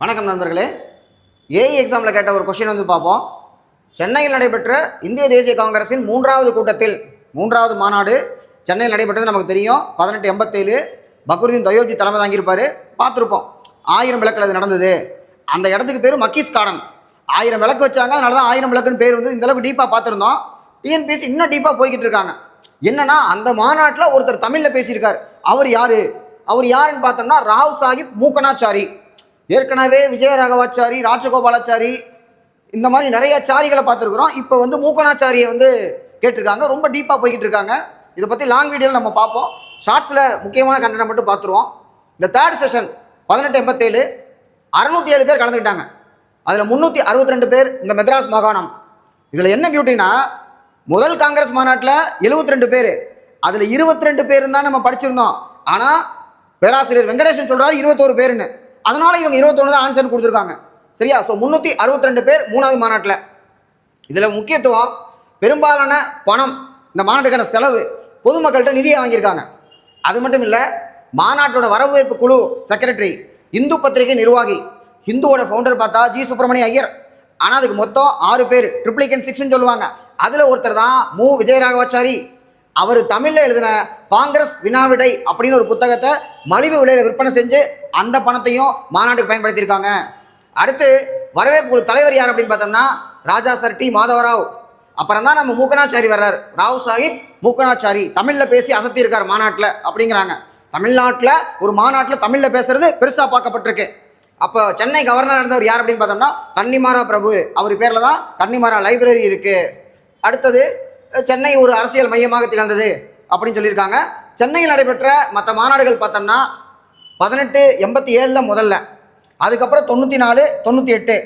வணக்கம் நண்பர்களே. ஏஇ எக்ஸாமில் கேட்ட ஒரு கொஸ்டின் வந்து பார்ப்போம். சென்னையில் நடைபெற்ற இந்திய தேசிய காங்கிரஸின் மூன்றாவது மாநாடு சென்னையில் நடைபெற்றது நமக்கு தெரியும். 1887 பக்ருதீன் தயோப்ஜி தலைமை தாங்கியிருப்பார். பார்த்துருப்போம். 1000 விளக்கில் அது நடந்தது. அந்த இடத்துக்கு பேர் மக்கீஸ் கார்டன். 1000 விளக்கு வச்சாங்க. அதனால தான் 1000 விளக்குன்னு பேர் வந்து இந்தளவுக்கு டீப்பாக பார்த்துருந்தோம். டிஎன்பிஎஸ்சி இன்னும் டீப்பாக போய்கிட்டு இருக்காங்க. என்னன்னா, அந்த மாநாட்டில் ஒருத்தர் தமிழில் பேசியிருக்கார். அவர் யாருன்னு பார்த்தோம்னா ராவ் சாஹிப் மூக்கனாச்சாரி. ஏற்கனவே விஜயராகவாச்சாரி, ராஜகோபாலாச்சாரி, இந்த மாதிரி நிறைய சாரிகளை பார்த்துருக்குறோம். இப்போ வந்து மூக்கனாச்சாரியை வந்து கேட்டிருக்காங்க. ரொம்ப டீப்பாக போய்கிட்டு இருக்காங்க. இதை பற்றி லாங் வீடியோவில் நம்ம பார்ப்போம். ஷார்ட்ஸில் முக்கியமான கண்டென்ட் மட்டும் பார்த்துருவோம். இந்த தேர்ட் செஷன் 1887 607 பேர் கலந்துக்கிட்டாங்க. அதில் 362 பேர் இந்த மெட்ராஸ் மாகாணம். இதில் என்ன பியூட்டினா, முதல் காங்கிரஸ் மாநாட்டில் 72 பேர், அதில் 22 பேர் தான் நம்ம படிச்சிருந்தோம். ஆனால் பேராசிரியர் வெங்கடேசன் சொல்கிறாரு 21 பேருன்னு. அதனால இவங்க 21 தான் ஆன்சர்னு கொடுத்துருக்காங்க. சரியா? ஸோ 362 பேர் மூணாவது மாநாட்டில். இதில் முக்கியத்துவம், பெரும்பாலான பணம், இந்த மாநாட்டுக்கான செலவு பொதுமக்கள்கிட்ட நிதியை வாங்கியிருக்காங்க. அது மட்டும் இல்லை, மாநாட்டோட வரவேற்பு குழு செக்ரட்டரி, இந்து பத்திரிகை நிர்வாகி, ஹிந்துவோட ஃபவுண்டர் பார்த்தா ஜி சுப்பிரமணிய ஐயர். ஆனால் அதுக்கு மொத்தம் 6 பேர், ட்ரிப்ளிகன் 6ன்னு சொல்லுவாங்க. அதில் ஒருத்தர் தான் மு விஜயராகவாச்சாரி. அவர் தமிழில் எழுதின காங்கிரஸ் வினாவிடை அப்படின்னு ஒரு புத்தகத்தை மலிவு விலையில் விற்பனை செஞ்சு அந்த பணத்தையும் மாநாட்டுக்கு பயன்படுத்தியிருக்காங்க. அடுத்து வரவேற்பு குழு தலைவர் யார் அப்படின்னு பார்த்தோம்னா ராஜா சர் டி மாதவராவ். அப்புறம் தான் நம்ம மூக்கனாச்சாரி வர்றார். ராவ் சாஹிப் மூக்கனாச்சாரி தமிழில் பேசி அசத்தியிருக்கார் மாநாட்டில் அப்படிங்கிறாங்க. தமிழ்நாட்டில் ஒரு மாநாட்டில் தமிழில் பேசுறது பெருசாக பார்க்கப்பட்டிருக்கு. அப்போ சென்னை கவர்னர் இருந்தவர் யார் அப்படின்னு பார்த்தோம்னா கன்னிமாரா பிரபு. அவர் பேரில் தான் கன்னிமாரா லைப்ரரி இருக்குது. அடுத்தது சென்னை ஒரு அரசியல் மையமாக திகழ்ந்தது அப்படின்னு சொல்லியிருக்காங்க. சென்னையில் நடைபெற்ற மற்ற மாநாடுகள் பார்த்தோம்னா 1887 முதல்ல, அதுக்கப்புறம் 94, 98,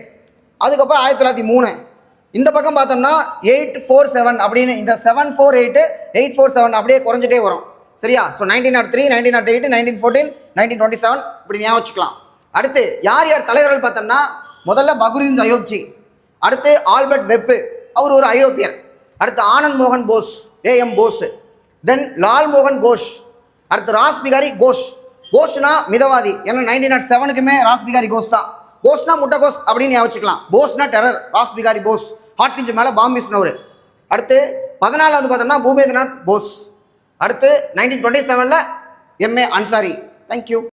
அதுக்கப்புறம் 1903. இந்த பக்கம் பார்த்தோம்னா 847 அப்படின்னு, இந்த 748, 847 அப்படியே குறைஞ்சிட்டே வரும். சரியா? ஸோ 1903, 1908, 1914, 1927 இப்படி ஞாபகம் வச்சுக்கலாம். அடுத்து யார் தலைவர்கள் பார்த்தோம்னா, முதல்ல பக்ருதீன் தயோப்ஜி, அடுத்து ஆல்பர்ட் வெப்பு, அவர் ஒரு ஐரோப்பியர். அடுத்து ஆனந்த் மோகன் போஸ், ஏஎம் போஸ், தென் லால் மோகன் கோஷ், அடுத்து ராஸ் பிகாரி கோஷ். கோஷ்னா மிதவாதி. ஏன்னா 1907க்குமே ராஸ் பிகாரி கோஷ் தான். கோஷ்னா முட்டை கோஷ் அப்படின்னு யோசிச்சுக்கலாம். போஸ்னா டெரர். ராஸ் பிகாரி போஸ் ஹார்ட் இன்ச்சு மேலே பாம்பு வீசினவர். அடுத்து 14வது பார்த்தோம்னா பூபேந்திரநாத் போஸ். அடுத்து 1927 எம்ஏ அன்சாரி. தேங்க்யூ.